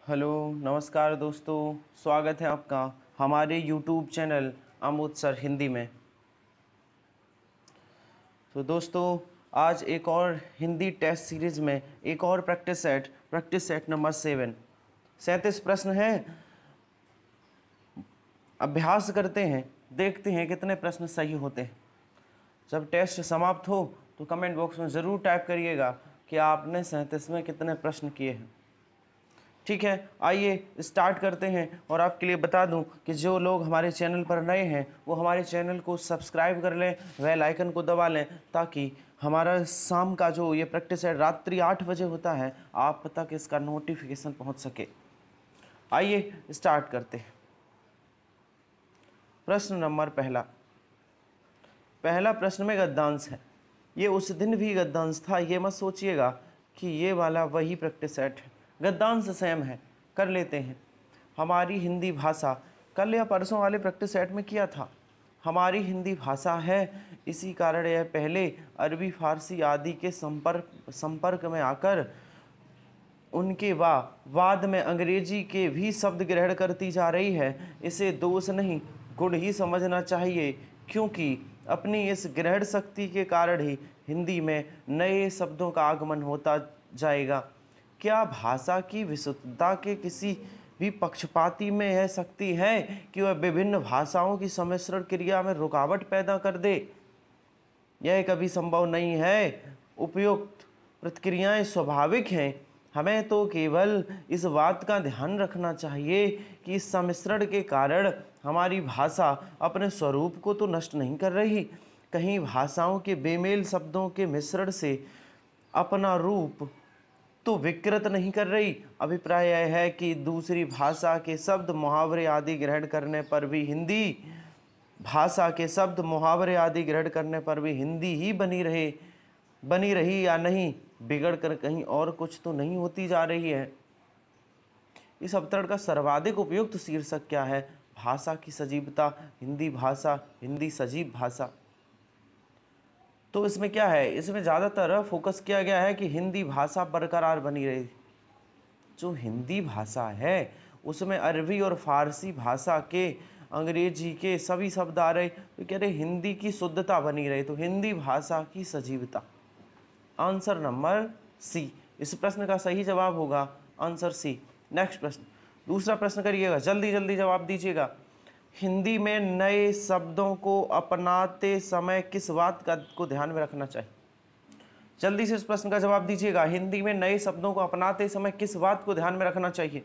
Hello नमस्कार दोस्तों, स्वागत है आपका हमारे YouTube channel Amod sir Hindi में। तो दोस्तों, आज एक और हिंदी टेस्ट सीरीज़ में एक और प्रैक्टिस सेट नंबर 37 प्रश्न है। अभ्यास करते हैं, देखते हैं कितने प्रश्न सही होते हैं। जब टेस्ट समाप्त हो तो कमेंट बॉक्स में ज़रूर टाइप करिएगा कि आपने 37 में कितने प्रश्न किए हैं। ठीक है, आइए स्टार्ट करते हैं। और आपके लिए बता दूं कि जो लोग हमारे चैनल पर नए हैं वो हमारे चैनल को सब्सक्राइब कर लें, बेल आइकन को दबा लें, ताकि हमारा शाम का जो ये प्रैक्टिस है रात्रि 8 बजे होता है, आप तक इसका नोटिफिकेशन पहुंच सके। आइए स्टार्ट करते हैं। प्रश्न नंबर पहला प्रश्न में गद्यांश है। ये उस दिन भी गद्यांश था, ये मत सोचिएगा कि ये वाला वही प्रैक्टिस सेट है। गद्यांश सेम है, कर लेते हैं। हमारी हिंदी भाषा, कल या परसों वाले प्रैक्टिस सेट में किया था। हमारी हिंदी भाषा है, इसी कारण यह पहले अरबी फारसी आदि के संपर्क में आकर उनके बाद में अंग्रेजी के भी शब्द ग्रहण करती जा रही है। इसे दोष नहीं, गुण ही समझना चाहिए, क्योंकि अपनी इस ग्रहण शक्ति के कारण ही हिंदी में नए शब्दों का आगमन होता जाएगा। क्या भाषा की विशुद्धता के किसी भी पक्षपाती में यह शक्ति है कि वह विभिन्न भाषाओं की सम्मिश्रण क्रिया में रुकावट पैदा कर दे? यह कभी संभव नहीं है। उपयुक्त प्रतिक्रियाएं स्वाभाविक हैं। हमें तो केवल इस बात का ध्यान रखना चाहिए कि इस सम्मिश्रण के कारण हमारी भाषा अपने स्वरूप को तो नष्ट नहीं कर रही, कहीं भाषाओं के बेमेल शब्दों के मिश्रण से अपना रूप तो विकृत नहीं कर रही। अभिप्राय यह है कि दूसरी भाषा के शब्द मुहावरे आदि ग्रहण करने पर भी हिंदी ही बनी रही या नहीं, बिगड़ कर कहीं और कुछ तो नहीं होती जा रही है। इस अवतरण का सर्वाधिक उपयुक्त शीर्षक क्या है? भाषा की सजीवता, हिंदी सजीव भाषा। तो इसमें क्या है, इसमें ज़्यादातर फोकस किया गया है कि हिंदी भाषा बरकरार बनी रहे। जो हिंदी भाषा है उसमें अरबी और फारसी भाषा के, अंग्रेजी के सभी शब्द आ रहे, तो कह रहे हिंदी की शुद्धता बनी रहे, तो हिंदी भाषा की सजीवता। आंसर नंबर सी, इस प्रश्न का सही जवाब होगा आंसर सी। नेक्स्ट प्रश्न, दूसरा प्रश्न करिएगा, जल्दी जल्दी जवाब दीजिएगा। हिंदी में नए शब्दों को अपनाते समय किस बात को ध्यान में रखना चाहिए? जल्दी से इस प्रश्न का जवाब दीजिएगा। हिंदी में नए शब्दों को अपनाते समय किस बात को ध्यान में रखना चाहिए?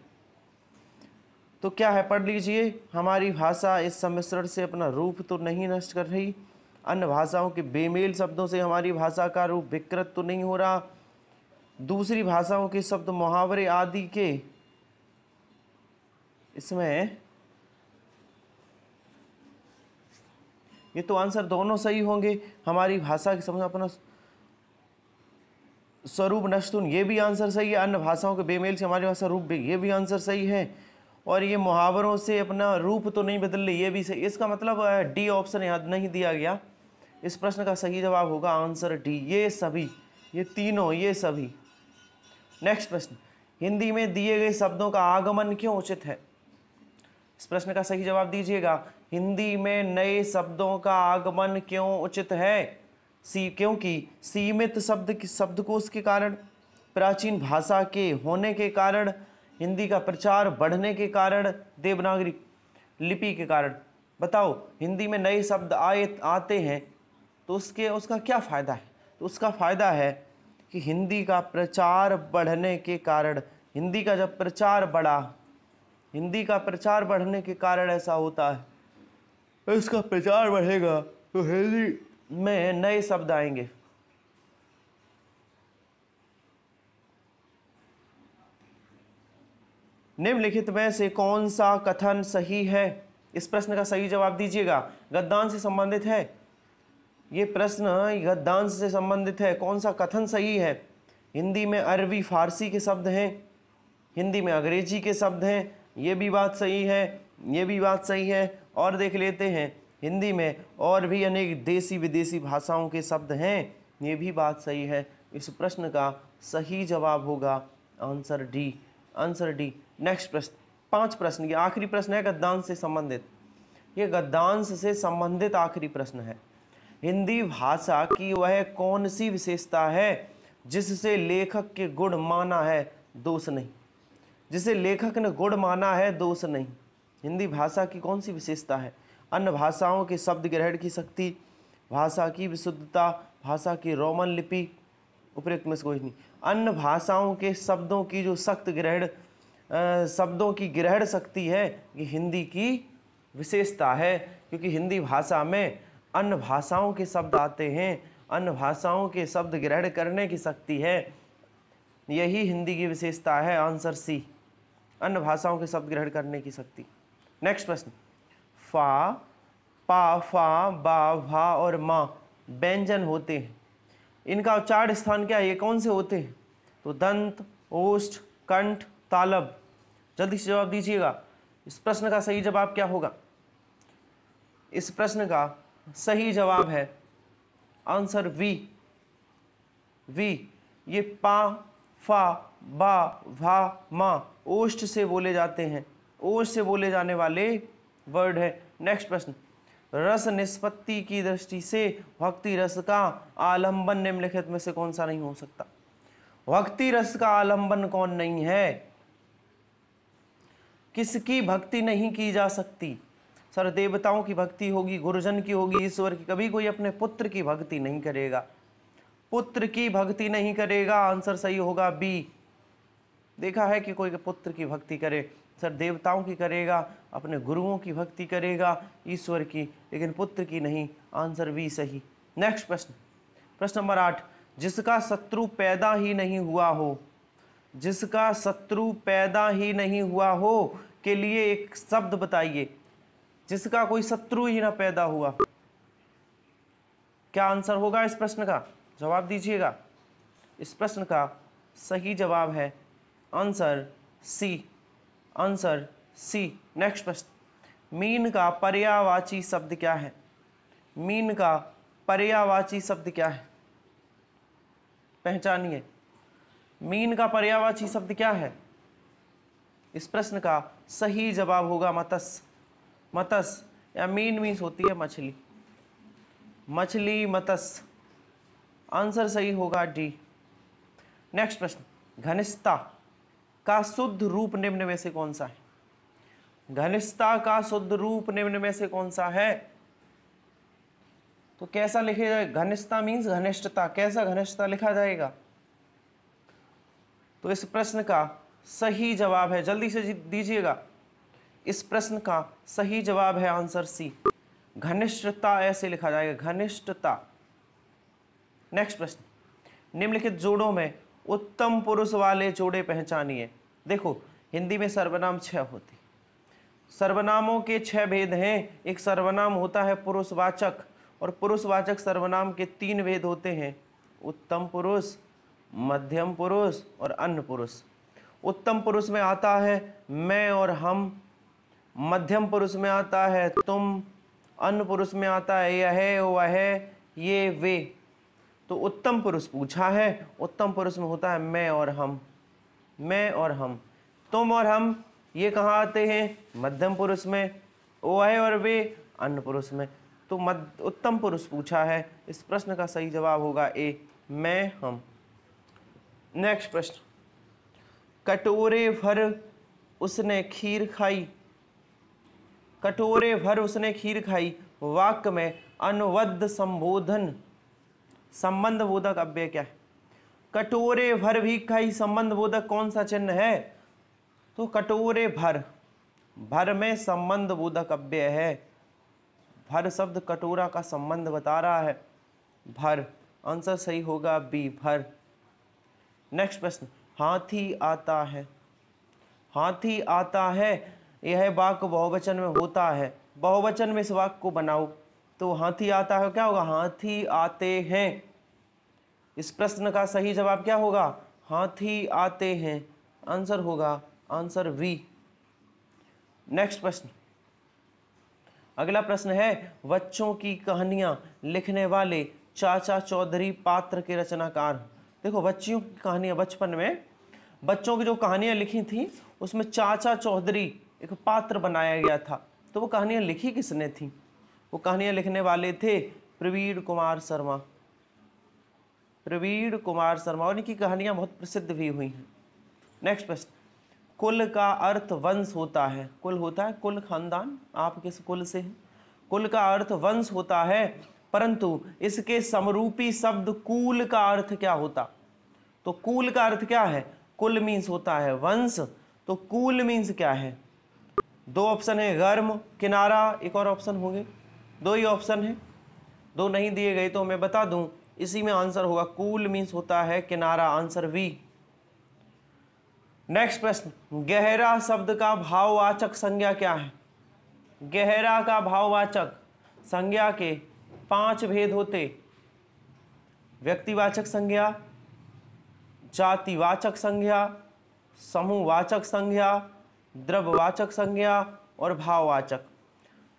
तो क्या है, पढ़ लीजिए। हमारी भाषा इस सम्मिश्रण से अपना रूप तो नहीं नष्ट कर रही, अन्य भाषाओं के बेमेल शब्दों से हमारी भाषा का रूप विकृत तो नहीं हो रहा, दूसरी भाषाओं के शब्द मुहावरे आदि के इसमें, ये तो आंसर दोनों सही होंगे। हमारी भाषा की समझ अपना स्वरूप नष्ट, ये भी आंसर सही है। अन्य भाषाओं के बेमेल से हमारी भाषा रूप, ये भी आंसर सही है। और ये मुहावरों से अपना रूप तो नहीं बदल रही, ये भी सही। इसका मतलब डी ऑप्शन याद नहीं दिया गया। इस प्रश्न का सही जवाब होगा आंसर डी, ये सभी, ये तीनों, ये सभी। नेक्स्ट प्रश्न, हिंदी में दिए गए शब्दों का आगमन क्यों उचित है? इस प्रश्न का सही जवाब दीजिएगा। हिंदी में नए शब्दों का आगमन क्यों उचित है? क्योंकि सीमित शब्दकोश के कारण, प्राचीन भाषा के होने के कारण, हिंदी का प्रचार बढ़ने के कारण, देवनागरी लिपि के कारण। बताओ, हिंदी में नए शब्द आते हैं तो उसका क्या फ़ायदा है? तो उसका फ़ायदा है कि हिंदी का प्रचार बढ़ने के कारण, हिंदी का जब प्रचार बढ़ा, हिंदी का प्रचार बढ़ने के कारण ऐसा होता है। इसका प्रचार बढ़ेगा तो हिंदी में नए शब्द आएंगे। निम्नलिखित में से कौन सा कथन सही है? इस प्रश्न का सही जवाब दीजिएगा। गद्यांश से संबंधित है ये प्रश्न, गद्यांश से संबंधित है। कौन सा कथन सही है? हिंदी में अरबी फारसी के शब्द हैं, हिंदी में अंग्रेजी के शब्द हैं, ये भी बात सही है, ये भी बात सही है। और देख लेते हैं, हिंदी में और भी अनेक देसी विदेशी भाषाओं के शब्द हैं, ये भी बात सही है। इस प्रश्न का सही जवाब होगा answer D, answer D. Next प्रश्न, 5 प्रश्न, ये आखिरी प्रश्न है गद्यांश से संबंधित। ये गद्यांश से संबंधित आखिरी प्रश्न है। हिंदी भाषा की वह कौन सी विशेषता है जिससे लेखक के गुण माना है, दोष नहीं। जिसे लेखक ने गुण माना है, दोष नहीं। हिंदी भाषा की कौन सी विशेषता है? अन्य भाषाओं के शब्द ग्रहण की शक्ति, भाषा की विशुद्धता, भाषा की रोमन लिपि, उपयुक्त में से कोई नहीं। अन्य भाषाओं के शब्दों की जो सख्त ग्रहण शब्दों की ग्रहण शक्ति है, ये हिंदी की विशेषता है, क्योंकि हिंदी भाषा में अन्य भाषाओं के शब्द आते हैं, अन्य भाषाओं के शब्द ग्रहण करने की शक्ति है, यही हिंदी की विशेषता है। आंसर सी, अन्य भाषाओं के शब्द ग्रहण करने की शक्ति। नेक्स्ट प्रश्न, फा, पा, फा, बा, भा और मा व्यंजन होते हैं, इनका उच्चारण स्थान क्या है? ये कौन से होते हैं? तो दंत, ओष्ठ, कंठ, तालब। जल्दी से जवाब दीजिएगा। इस प्रश्न का सही जवाब क्या होगा? इस प्रश्न का सही जवाब है आंसर वी, वी। ये पा, फा, बा, भा, मा ओष्ठ से बोले जाते हैं, ओष्ठ से बोले जाने वाले वर्ड है। नेक्स्ट प्रश्न, रस निष्पत्ति की दृष्टि से भक्ति रस का आलंबन निम्नलिखित में से कौन सा नहीं हो सकता? भक्ति रस का आलंबन कौन नहीं है? किसकी भक्ति नहीं की जा सकती? सर, देवताओं की भक्ति होगी, गुरुजन की होगी, ईश्वर की। कभी कोई अपने पुत्र की भक्ति नहीं करेगा, पुत्र की भक्ति नहीं करेगा। आंसर सही होगा बी। देखा है कि कोई पुत्र की भक्ति करे? सर, देवताओं की करेगा, अपने गुरुओं की भक्ति करेगा, ईश्वर की, लेकिन पुत्र की नहीं। आंसर बी सही। नेक्स्ट प्रश्न, प्रश्न नंबर 8, जिसका शत्रु पैदा ही नहीं हुआ हो, जिसका शत्रु पैदा ही नहीं हुआ हो के लिए एक शब्द बताइए। जिसका कोई शत्रु ही ना पैदा हुआ, क्या आंसर होगा इस प्रश्न का? जवाब दीजिएगा। इस प्रश्न का सही जवाब है answer C, answer C. Next प्रश्न, मीन का पर्यायवाची शब्द क्या है? मीन का पर्यायवाची शब्द क्या है? पहचानिए। मीन का पर्यायवाची शब्द क्या है? इस प्रश्न का सही जवाब होगा मत्स्य। मत्स्य या मीन मीन्स होती है मछली, मछली, मत्स्य। आंसर सही होगा डी। नेक्स्ट प्रश्न, घनिष्ठता का शुद्ध रूप निम्न में से कौन सा है? घनिष्ठता का शुद्ध रूप निम्न में से कौन सा है? तो कैसा लिखे जाए? घनिष्ठता मीन्स घनिष्ठता, कैसा घनिष्ठता लिखा जाएगा? तो इस प्रश्न का सही जवाब है, जल्दी से दीजिएगा। इस प्रश्न का सही जवाब है आंसर सी, घनिष्ठता ऐसे लिखा जाएगा, घनिष्ठता। नेक्स्ट प्रश्न, निम्नलिखित जोड़ों में उत्तम पुरुष वाले जोड़े पहचानिए। देखो, हिंदी में सर्वनाम 6 होते, सर्वनामों के 6 भेद हैं। एक सर्वनाम होता है पुरुषवाचक, और पुरुषवाचक सर्वनाम के 3 भेद होते हैं, उत्तम पुरुष, मध्यम पुरुष और अन्य पुरुष। उत्तम पुरुष में आता है मैं और हम, मध्यम पुरुष में आता है तुम, अन्य पुरुष में आता है यह, वह, ये, वे। तो उत्तम पुरुष पूछा है, उत्तम पुरुष में होता है मैं और हम, मैं और हम। तुम और हम ये कहाँ आते हैं? मध्यम पुरुष में। वह और वे अन्य पुरुष में। तो उत्तम पुरुष पूछा है, इस प्रश्न का सही जवाब होगा ए, मैं, हम। नेक्स्ट प्रश्न, कटोरे भर उसने खीर खाई, कटोरे भर उसने खीर खाई वाक्य में अनुबद्ध संबोधन संबंध बोधक अव्यय क्या है? कटोरे भर भी खाई संबंध बोधक कौन सा चिन्ह है? तो कटोरे भर, भर में संबंध बोधक अव्यय है। भर शब्द कटोरा का संबंध बता रहा है, भर। आंसर सही होगा बी, भर। नेक्स्ट प्रश्न, हाथी आता है, हाथी आता है यह वाक्य बहुवचन में होता है, बहुवचन में इस वाक्य को बनाओ। तो हाथी आता है क्या होगा? हाथी आते हैं। इस प्रश्न का सही जवाब क्या होगा? हाथी आते हैं। आंसर होगा आंसर वी। नेक्स्ट प्रश्न, अगला प्रश्न है, बच्चों की कहानियां लिखने वाले चाचा चौधरी पात्र के रचनाकार। देखो, बच्चियों की कहानियां बचपन में बच्चों की जो कहानियाँ लिखी थी उसमें चाचा चौधरी एक पात्र बनाया गया था। तो वो कहानियाँ लिखी किसने थी? वो कहानियाँ लिखने वाले थे प्रवीण कुमार शर्मा। प्रवीण कुमार शर्मा, और इनकी कहानियाँ बहुत प्रसिद्ध भी हुई हैं। नेक्स्ट प्रश्न, कुल का अर्थ वंश होता है। कुल होता है कुल, खानदान, आप किस कुल से हैं। कुल का अर्थ वंश होता है, परंतु इसके समरूपी शब्द कूल का अर्थ क्या होता? तो कूल का अर्थ क्या है? कुल मीन्स होता है वंश, तो कूल मीन्स क्या है? दो ऑप्शन है, गर्म, किनारा, एक और ऑप्शन होंगे, दो ही ऑप्शन है, दो नहीं दिए गए तो मैं बता दूं, इसी में आंसर होगा कूल मीन्स होता है किनारा, आंसर वी। नेक्स्ट प्रश्न, गहरा शब्द का भाववाचक संज्ञा क्या है? गहरा का भाववाचक संज्ञा के 5 भेद होते, व्यक्तिवाचक संज्ञा, जातिवाचक संज्ञा, समूहवाचक संज्ञा, द्रव्यवाचक संज्ञा और भाववाचक।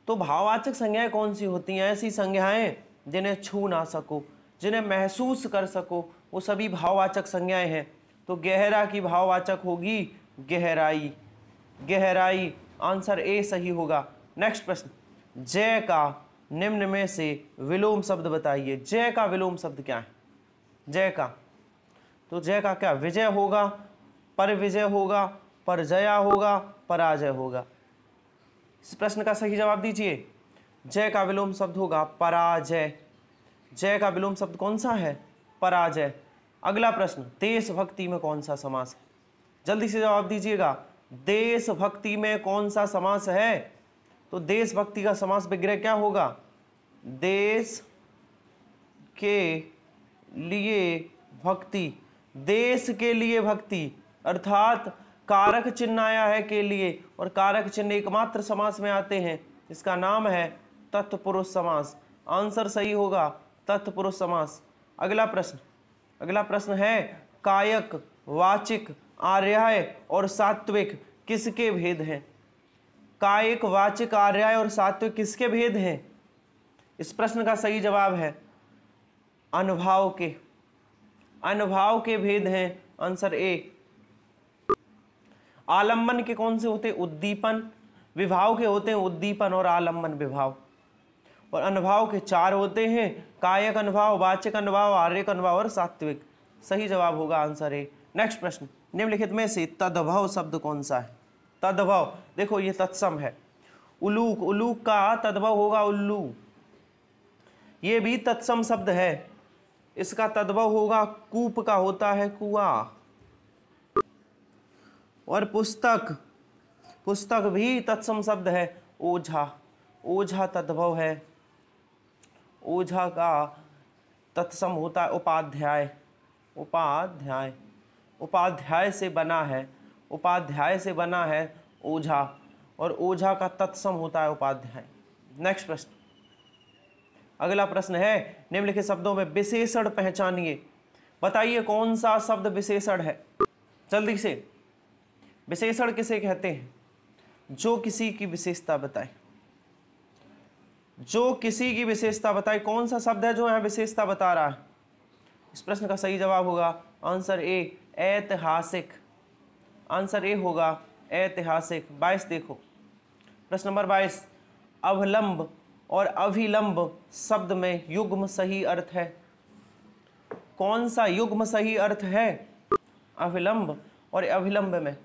तो भाववाचक संज्ञाएं कौन सी होती हैं? ऐसी संज्ञाएं जिन्हें छू ना सको, जिन्हें महसूस कर सको, वो सभी भाववाचक संज्ञाएं हैं। तो गहरा की भाववाचक होगी गहराई, गहराई, आंसर ए सही होगा। नेक्स्ट प्रश्न, जय का निम्न में से विलोम शब्द बताइए। जय का विलोम शब्द क्या है? जय का, तो जय का क्या? विजय होगा, पर विजय होगा, परजया होगा, पराजय होगा। इस प्रश्न का सही जवाब दीजिए। जय का विलोम शब्द होगा पराजय। जय का विलोम शब्द कौन सा है? पराजय। अगला प्रश्न, देशभक्ति में कौन सा समास है? जल्दी से जवाब दीजिएगा। देशभक्ति में कौन सा समास है? तो देशभक्ति का समास विग्रह क्या होगा? देश के लिए भक्ति, देश के लिए भक्ति, अर्थात कारक चिन्ह आया है के लिए, और कारक चिन्ह एकमात्र समास में आते हैं, इसका नाम है तत्पुरुष समास। आंसर सही होगा तत्पुरुष समास। अगला प्रश्न है, कायक, वाचिक, आर्याय और सात्विक किसके भेद हैं? कायक, वाचिक, आर्याय और सात्विक किसके भेद हैं? इस प्रश्न का सही जवाब है अनुभाव के, अनुभाव के भेद हैं, आंसर ए। आलंबन के कौन से होते? उद्दीपन। विभाव के होते हैं उद्दीपन और आलंबन विभाव। और अनुभाव के 4 होते हैं, कायक अनुभाव, वाचिक अनुभाव, आर्यक अनुभाव और सात्विक। सही जवाब होगा आंसर ए। नेक्स्ट प्रश्न, निम्नलिखित में से तद्भव शब्द कौन सा है? तद्भव, देखो ये तत्सम है। उलूक, उलूक का तद्भव होगा उल्लू, ये भी तत्सम शब्द है। इसका तद्भव होगा कूप का होता है कुआं। और पुस्तक, पुस्तक भी तत्सम शब्द है। ओझा, ओझा तद्भव है। ओझा का तत्सम होता है उपाध्याय। उपाध्याय, उपाध्याय से बना है, उपाध्याय से बना है ओझा, और ओझा का तत्सम होता है उपाध्याय। नेक्स्ट प्रश्न, अगला प्रश्न है, निम्नलिखित शब्दों में विशेषण पहचानिए। बताइए कौन सा शब्द विशेषण है? जल्दी से। विशेषण किसे कहते हैं? जो किसी की विशेषता बताए, जो किसी की विशेषता बताए। कौन सा शब्द है जो यहाँ विशेषता बता रहा है? इस प्रश्न का सही जवाब होगा आंसर ए, ऐतिहासिक। आंसर ए होगा ऐतिहासिक। 22 देखो, प्रश्न नंबर 22, अवलंब और अभिलंब शब्द में युग्म सही अर्थ है। कौन सा युग्म सही अर्थ है अविलंब और अभिलंब में?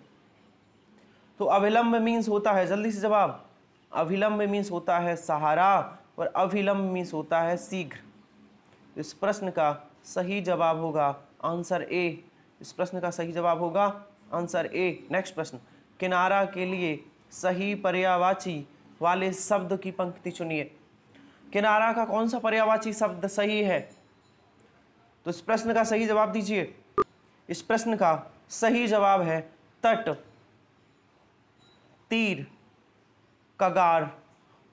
तो अविलंब मीन्स होता है, जल्दी से जवाब, अभिलंब मीन्स होता है सहारा और अभिलंब मीन्स होता है शीघ्र। इस प्रश्न का सही जवाब होगा आंसर ए। इस प्रश्न का सही जवाब होगा आंसर ए। नेक्स्ट प्रश्न, किनारा के लिए सही पर्यायवाची वाले शब्द की पंक्ति चुनिए। किनारा का कौन सा पर्यायवाची शब्द सही है? तो इस प्रश्न का सही जवाब दीजिए। इस प्रश्न का सही जवाब है तट, तीर, कगार।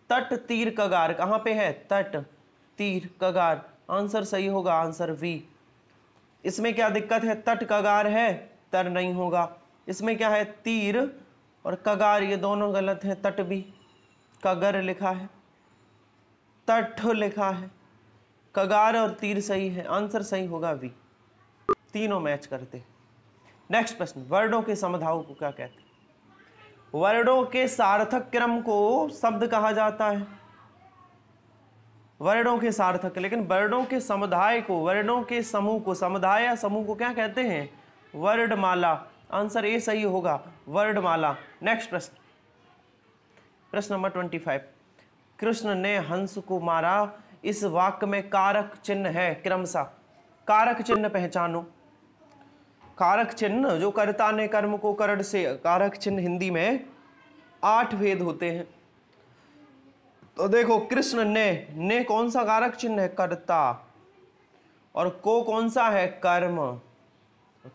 तट, तीर, कगार कहाँ पे है? तट, तीर, कगार। आंसर सही होगा आंसर वी। इसमें क्या दिक्कत है? तट कगार है, तर नहीं होगा। इसमें क्या है? तीर और कगार, ये दोनों गलत हैं। तट भी, कगर लिखा है, तट लिखा है, कगार और तीर सही है। आंसर सही होगा वी। तीनों मैच करते। नेक्स्ट प्रश्न, वर्णों के समुदायों को क्या कहते हैं? वर्णों के सार्थक क्रम को शब्द कहा जाता है, वर्णों के सार्थक, लेकिन वर्णों के समुदाय को, वर्णों के समूह को, समुदाय या समूह को क्या कहते हैं? वर्णमाला। आंसर ए सही होगा, वर्णमाला। नेक्स्ट प्रश्न, प्रश्न नंबर 25, कृष्ण ने हंस को मारा, इस वाक्य में कारक चिन्ह है क्रमशः। कारक चिन्ह पहचानो। कारक चिन्ह जो कर्ता ने कर्म को करण से, कारक चिन्ह हिंदी में 8 भेद होते हैं। तो देखो, कृष्ण ने कौन सा कारक चिन्ह है? कर्ता। और को कौन सा है? कर्म।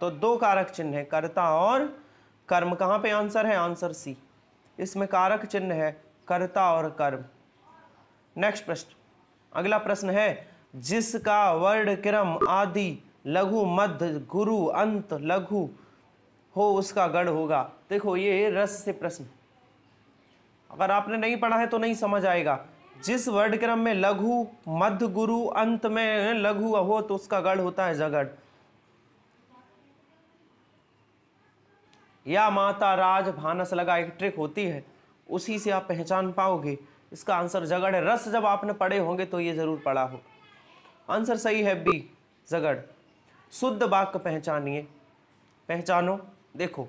तो 2 कारक चिन्ह है, कर्ता और कर्म। कहां पे आंसर है? Answer C. इसमें कारक चिन्ह है कर्ता और कर्म। नेक्स्ट प्रश्न, अगला प्रश्न है, जिसका वर्ण क्रम आदि लघु मध्य गुरु अंत लघु हो उसका गण होगा। देखो, ये रस से प्रश्न, अगर आपने नहीं पढ़ा है तो नहीं समझ आएगा। जिस वर्ण क्रम में लघु मध्य गुरु अंत में लघु हो तो उसका गण होता है जगड़। या माता राज भानस लगा, एक ट्रिक होती है, उसी से आप पहचान पाओगे। इसका आंसर जगड़ है। रस जब आपने पढ़े होंगे तो ये जरूर पढ़ा हो। आंसर सही है बी, जगड़। शुद्ध वाक्य पहचानिए, पहचानो। देखो,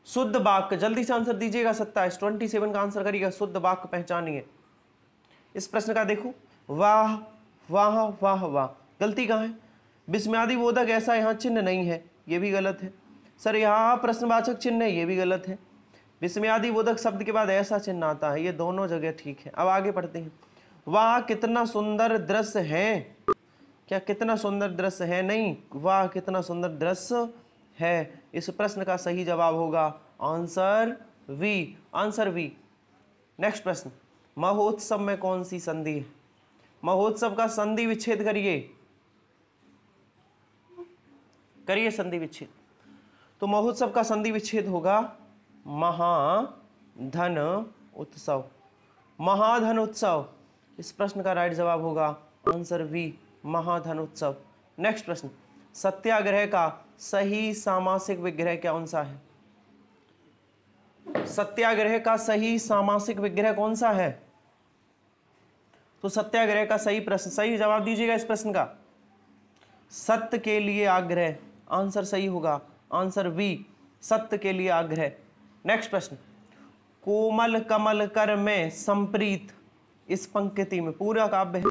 शुद्ध वाक्य, जल्दी से आंसर दीजिएगा। 27 का आंसर करिएगा। शुद्ध वाक्य पहचानिए। इस प्रश्न का देखो, वाह वाह वाह वाह, गलती कहाँ है? विस्मयादि बोधक ऐसा यहाँ चिन्ह नहीं है, ये भी गलत है। सर यहाँ प्रश्नवाचक चिन्ह है, ये भी गलत है। विस्मयादि बोधक शब्द के बाद ऐसा चिन्ह आता है, ये दोनों जगह ठीक है। अब आगे पढ़ते हैं। वाह कितना सुंदर दृश्य है, क्या कितना सुंदर दृश्य है? नहीं, वाह कितना सुंदर दृश्य है। इस प्रश्न का सही जवाब होगा answer B, answer B. Next प्रश्न, महोत्सव में कौन सी संधि है? महोत्सव का संधि विच्छेद करिए, करिए संधि विच्छेद। तो महोत्सव का संधि विच्छेद होगा महाधन उत्सव, महाधन उत्सव। इस प्रश्न का राइट जवाब होगा आंसर वी, महाधन उत्सव। नेक्स्ट प्रश्न, सत्याग्रह का सही सामासिक विग्रह कौन सा है? सत्याग्रह का सही सामासिक विग्रह कौन सा है? तो सत्याग्रह का सही प्रश्न, सही जवाब दीजिएगा इस प्रश्न का। सत्य के लिए आग्रह, आंसर सही होगा आंसर बी, सत्य के लिए आग्रह। नेक्स्ट प्रश्न, कोमल कमल कर में संप्रीत, इस पंक्ति में पूरा काव्य है।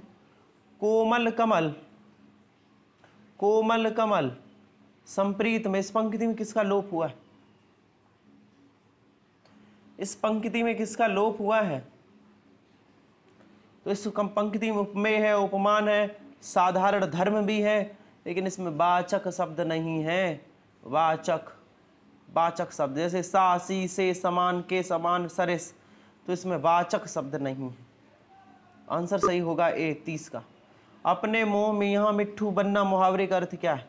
कोमल कमल, कोमल कमल संप्रीत में, इस पंक्ति में किसका लोप हुआ है? इस पंक्ति में किसका लोप हुआ है? तो इस पंक्ति में उपमेय है, उपमान है, साधारण धर्म भी है, लेकिन इसमें वाचक शब्द नहीं है। वाचक, वाचक शब्द जैसे सा सी से समान के समान सरिस, तो इसमें वाचक शब्द नहीं है। आंसर सही होगा ए 30 का। अपने मुंह में यहाँ मिट्ठू बनना मुहावरे का अर्थ क्या है?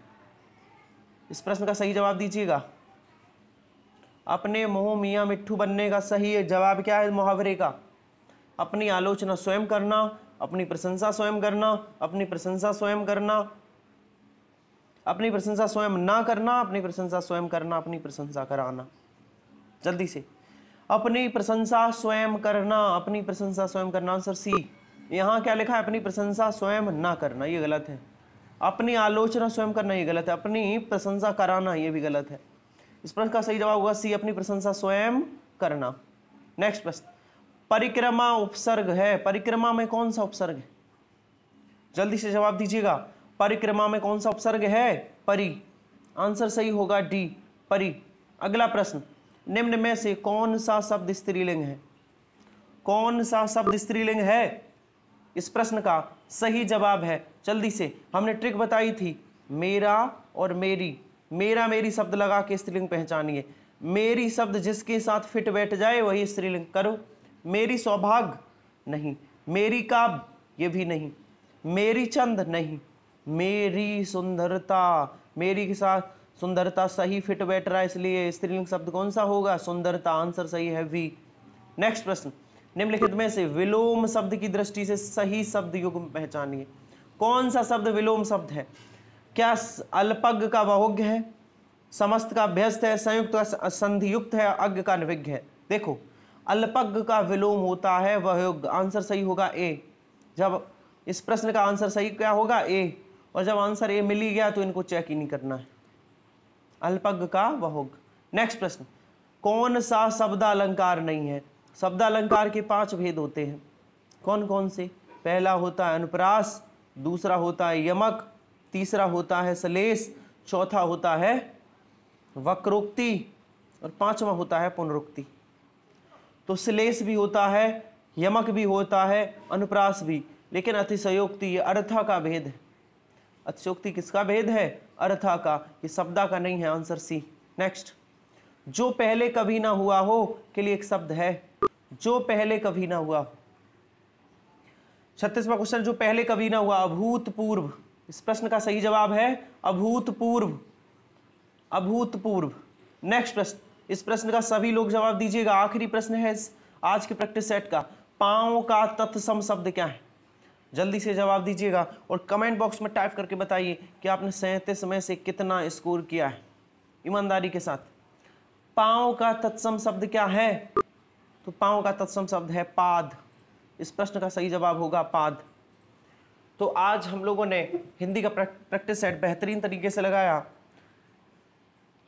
इस प्रश्न का सही जवाब दीजिएगा। अपने मुंह मियाँ मिट्ठू बनने का सही जवाब क्या है मुहावरे का? अपनी आलोचना स्वयं करना, अपनी प्रशंसा स्वयं करना, अपनी प्रशंसा स्वयं करना, अपनी प्रशंसा स्वयं ना करना, अपनी प्रशंसा स्वयं करना, अपनी प्रशंसा कराना। जल्दी से, अपनी प्रशंसा स्वयं करना, अपनी प्रशंसा स्वयं करना। Answer C. यहाँ क्या लिखा है? अपनी प्रशंसा स्वयं ना करना, ये गलत है। अपनी आलोचना स्वयं करना, ये गलत है। अपनी प्रशंसा कराना, ये भी गलत है। इस प्रश्न का सही जवाब होगा सी, अपनी प्रशंसा स्वयं करना। नेक्स्ट प्रश्न, परिक्रमा उपसर्ग है, परिक्रमा में कौन सा उपसर्ग है? जल्दी से जवाब दीजिएगा। परिक्रमा में कौन सा उपसर्ग है? परि। आंसर सही होगा डी, परि। अगला प्रश्न, निम्न में से कौन सा शब्द स्त्रीलिंग है? कौन सा शब्द स्त्रीलिंग है? इस प्रश्न का सही जवाब है, जल्दी से, हमने ट्रिक बताई थी, मेरा और मेरी। मेरा मेरी शब्द लगा के स्त्रीलिंग पहचानिए। मेरी शब्द जिसके साथ फिट बैठ जाए वही स्त्रीलिंग। करो, मेरी सौभाग्य नहीं, मेरी काव्य ये भी नहीं, मेरी चंद नहीं, मेरी सुंदरता, मेरी के साथ सुंदरता सही फिट बैठ रहा है, इसलिए स्त्रीलिंग शब्द कौन सा होगा? सुंदरता। आंसर सही है वी। नेक्स्ट प्रश्न, निम्नलिखित में से विलोम शब्द की दृष्टि से सही शब्द युग्म पहचानिए। कौन सा शब्द विलोम शब्द है? क्या अल्पज्ञ का बहुज्ञ है? समस्त का अभ्यस्त है, संयुक्त का संधियुक्त है, अज्ञ का अनभिज्ञ है। देखो अल्पज्ञ का विलोम होता है वह युग, आंसर सही होगा ए। जब इस प्रश्न का आंसर सही क्या होगा ए, और जब आंसर ए मिल ही गया तो इनको चेक ही नहीं करना है, अल्पज्ञ का वह युग। नेक्स्ट प्रश्न, कौन सा शब्दालंकार नहीं है? शब्दालंकार के 5 भेद होते हैं, कौन कौन से? पहला होता है अनुप्रास, दूसरा होता है यमक, तीसरा होता है श्लेष, चौथा होता है वक्रोक्ति और पांचवा होता है पुनरुक्ति। तो श्लेष भी होता है, यमक भी होता है, अनुप्रास भी, लेकिन अतिशयोक्ति ये अर्था का भेद है। अतिशयोक्ति किसका भेद है? अर्था का, ये शब्दा का नहीं है, आंसर सी। नेक्स्ट, जो पहले कभी ना हुआ हो के लिए एक शब्द है, जो पहले कभी ना हुआ। 36वां क्वेश्चन, जो पहले कभी ना हुआ, अभूतपूर्व। इस प्रश्न का सही जवाब है अभूतपूर्व, अभूतपूर्व। नेक्स्ट प्रश्न, इस प्रश्न का सभी लोग जवाब दीजिएगा, आखिरी प्रश्न है आज के प्रैक्टिस सेट का। पांव का तत्सम शब्द क्या है? जल्दी से जवाब दीजिएगा और कमेंट बॉक्स में टाइप करके बताइए कि आपने 37 में से कितना स्कोर किया है, ईमानदारी के साथ। पांव का तत्सम शब्द क्या है? तो पांव का तत्सम शब्द है पाद। इस प्रश्न का सही जवाब होगा पाद। तो आज हम लोगों ने हिंदी का प्रैक्टिस सेट बेहतरीन तरीके से लगाया।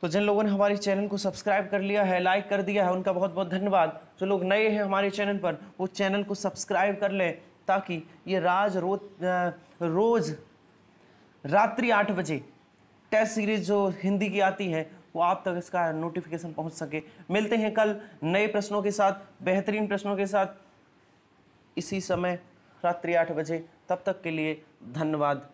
तो जिन लोगों ने हमारे चैनल को सब्सक्राइब कर लिया है, लाइक कर दिया है, उनका बहुत बहुत धन्यवाद। जो लोग नए हैं हमारे चैनल पर, वो चैनल को सब्सक्राइब कर लें ताकि ये रोज रात्रि 8 बजे टेस्ट सीरीज जो हिंदी की आती है वो आप तक इसका नोटिफिकेशन पहुंच सके। मिलते हैं कल नए प्रश्नों के साथ, बेहतरीन प्रश्नों के साथ, इसी समय रात्रि 8 बजे। तब तक के लिए धन्यवाद।